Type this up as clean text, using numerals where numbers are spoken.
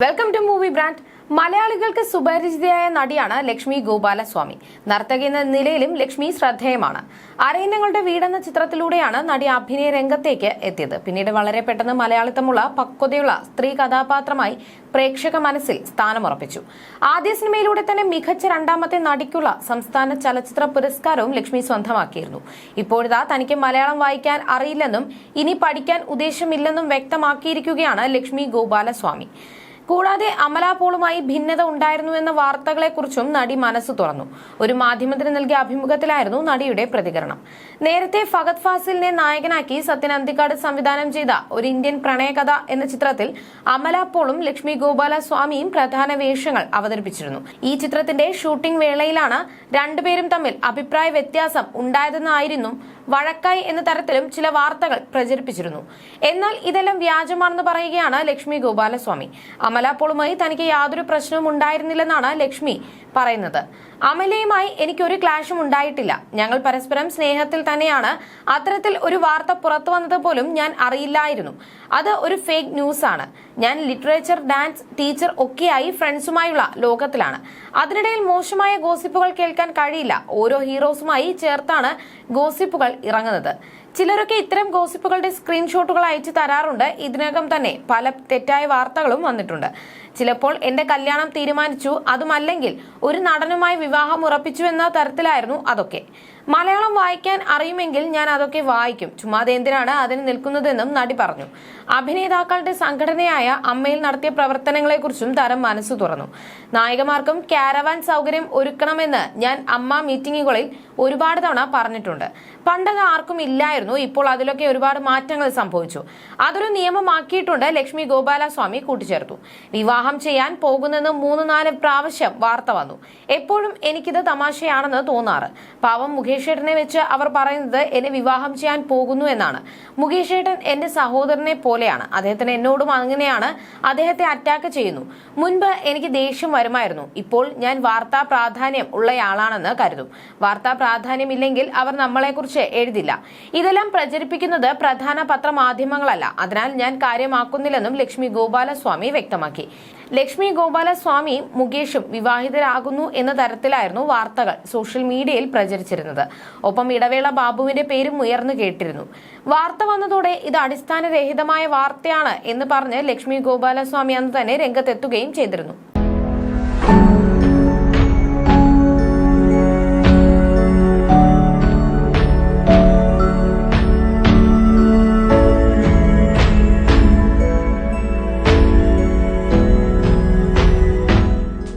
Welcome to movie brand. മലയാളികൾക്ക് സുപരിചിതയായ നടിയാണ് ലക്ഷ്മി ഗോപാലസ്വാമി. നർത്തകി എന്ന നിലയിലും ലക്ഷ്മി ശ്രദ്ധേയമാണ്. അരയിന്നങ്ങളുടെ വീടെന്ന ചിത്രത്തിലൂടെയാണ് നടി അഭിനയ രംഗത്തേക്ക് എത്തിയത്. പിന്നീട് വളരെ പെട്ടെന്ന് മലയാളിത്തമുള്ള പക്വതയുള്ള സ്ത്രീ കഥാപാത്രമായി പ്രേക്ഷക മനസ്സിൽ സ്ഥാനമുറപ്പിച്ചു. ആദ്യ സിനിമയിലൂടെ തന്നെ മികച്ച രണ്ടാമത്തെ നടിക്കുള്ള സംസ്ഥാന ചലച്ചിത്ര പുരസ്കാരവും ലക്ഷ്മി സ്വന്തമാക്കിയിരുന്നു. ഇപ്പോഴിതാ തനിക്ക് മലയാളം വായിക്കാൻ അറിയില്ലെന്നും ഇനി പഠിക്കാൻ ഉദ്ദേശമില്ലെന്നും വ്യക്തമാക്കിയിരിക്കുകയാണ് ലക്ഷ്മി ഗോപാലസ്വാമി. കൂടാതെ അമല പോളുമായി ഭിന്നത ഉണ്ടായിരുന്നുവെന്ന വാർത്തകളെക്കുറിച്ചും നടി മനസ്സ് തുറന്നു. ഒരു മാധ്യമത്തിന് നൽകിയ അഭിമുഖത്തിലായിരുന്നു നടിയുടെ പ്രതികരണം. നേരത്തെ ഫഹദ് ഫാസിലിനെ നായകനാക്കി സത്യൻ അന്തിക്കാട് സംവിധാനം ചെയ്ത ഒരു ഇന്ത്യൻ പ്രണയകഥ എന്ന ചിത്രത്തിൽ അമല പോളും ലക്ഷ്മി ഗോപാലസ്വാമിയും പ്രധാന വേഷങ്ങൾ അവതരിപ്പിച്ചിരുന്നു. ഈ ചിത്രത്തിന്റെ ഷൂട്ടിംഗ് വേളയിലാണ് രണ്ടുപേരും തമ്മിൽ അഭിപ്രായ വ്യത്യാസം ഉണ്ടായതെന്നായിരുന്നു വഴക്കായി എന്ന തരത്തിലും ചില വാർത്തകൾ പ്രചരിപ്പിച്ചിരുന്നു. എന്നാൽ ഇതെല്ലാം വ്യാജമാണെന്ന് പറയുകയാണ് ലക്ഷ്മി ഗോപാലസ്വാമി. അമല പോളുമായി തനിക്ക് യാതൊരു പ്രശ്നവും ഉണ്ടായിരുന്നില്ലെന്നാണ് ലക്ഷ്മി പറയുന്നത്. അമലയുമായി എനിക്കൊരു ക്ലാഷും ഉണ്ടായിട്ടില്ല. ഞങ്ങൾ പരസ്പരം സ്നേഹത്തിൽ തന്നെയാണ്. അത്തരത്തിൽ ഒരു വാർത്ത പുറത്തു വന്നത് പോലും ഞാൻ അറിയില്ലായിരുന്നു. അത് ഒരു ഫേക്ക് ന്യൂസ് ആണ്. ഞാൻ ലിറ്ററേച്ചർ, ഡാൻസ് ടീച്ചർ ഒക്കെയായി ഫ്രണ്ട്സുമായുള്ള ലോകത്തിലാണ്. അതിനിടയിൽ മോശമായ ഗോസിപ്പുകൾ കേൾക്കാൻ കഴിയില്ല. ഓരോ ഹീറോസുമായി ചേർത്താണ് ഗോസിപ്പുകൾ ഇറങ്ങുന്നത്. ചിലരൊക്കെ ഇത്തരം ഗോസിപ്പുകളുടെ സ്ക്രീൻഷോട്ടുകൾ അയച്ചു തരാറുണ്ട്. ഇതിനകം തന്നെ പല തെറ്റായ വാർത്തകളും വന്നിട്ടുണ്ട്. ചിലപ്പോൾ എന്റെ കല്യാണം തീരുമാനിച്ചു, അതുമല്ലെങ്കിൽ ഒരു നടനുമായി വിവാഹം ഉറപ്പിച്ചു എന്ന തരത്തിലായിരുന്നു അതൊക്കെ. മലയാളം വായിക്കാൻ അറിയുമെങ്കിൽ ഞാൻ അതൊക്കെ വായിക്കും. ചുമ്മാതെ എന്തിനാണ് അതിന് നിൽക്കുന്നതെന്നും നടി പറഞ്ഞു. അഭിനേതാക്കളുടെ സംഘടനയായ അമ്മയിൽ നടത്തിയ പ്രവർത്തനങ്ങളെക്കുറിച്ചും താരം മനസ്സു തുറന്നു. നായികമാർക്കും ക്യാരവാൻ സൗകര്യം ഒരുക്കണമെന്ന് ഞാൻ അമ്മ മീറ്റിംഗുകളിൽ ഒരുപാട് തവണ പറഞ്ഞിട്ടുണ്ട്. പണ്ടത് ആർക്കും ഇല്ലായിരുന്നു. ഇപ്പോൾ അതിലൊക്കെ ഒരുപാട് മാറ്റങ്ങൾ സംഭവിച്ചു. അതൊരു നിയമമാക്കിയിട്ടുണ്ട്. ലക്ഷ്മി ഗോപാലസ്വാമി കൂട്ടിച്ചേർത്തു. വിവാഹം ചെയ്യാൻ പോകുന്നെന്ന് 3-4 പ്രാവശ്യം വാർത്ത വന്നു. എപ്പോഴും എനിക്കിത് തമാശയാണെന്ന് തോന്നാറ്. പാവം മുകേഷ് ഏട്ടനെ വെച്ച് അവർ പറയുന്നത് എന്നെ വിവാഹം ചെയ്യാൻ പോകുന്നു എന്നാണ്. മുകേഷ് ഏട്ടൻ എന്റെ സഹോദരനെ പോലെയാണ്. അദ്ദേഹത്തിന് എന്നോടും അങ്ങനെയാണ്. അദ്ദേഹത്തെ അറ്റാക്ക് ചെയ്യുന്നു. മുൻപ് എനിക്ക് ദേഷ്യം വരുമായിരുന്നു. ഇപ്പോൾ ഞാൻ വാർത്താ പ്രാധാന്യം ഉള്ളയാളാണെന്ന് കരുതും. വാർത്താ പ്രാധാന്യമില്ലെങ്കിൽ അവർ നമ്മളെക്കുറിച്ച് എഴുതില്ല. ഇതെല്ലാം പ്രചരിപ്പിക്കുന്നത് പ്രധാന പത്രമാധ്യമങ്ങളല്ല. അതിനാൽ ഞാൻ കാര്യമാക്കുന്നില്ലെന്നും ലക്ഷ്മി ഗോപാലസ്വാമി വ്യക്തമാക്കി. ലക്ഷ്മി ഗോപാലസ്വാമിയും മുകേഷും വിവാഹിതരാകുന്നു എന്ന തരത്തിലായിരുന്നു വാർത്തകൾ സോഷ്യൽ മീഡിയയിൽ പ്രചരിച്ചിരുന്നത്. ഒപ്പം ഇടവേള ബാബുവിന്റെ പേരും ഉയർന്നു കേട്ടിരുന്നു. വാർത്ത വന്നതോടെ ഇത് അടിസ്ഥാനരഹിതമായ വാർത്തയാണ് എന്ന് പറഞ്ഞ് ലക്ഷ്മി ഗോപാലസ്വാമി അന്ന് തന്നെ രംഗത്തെത്തുകയും ചെയ്തിരുന്നു.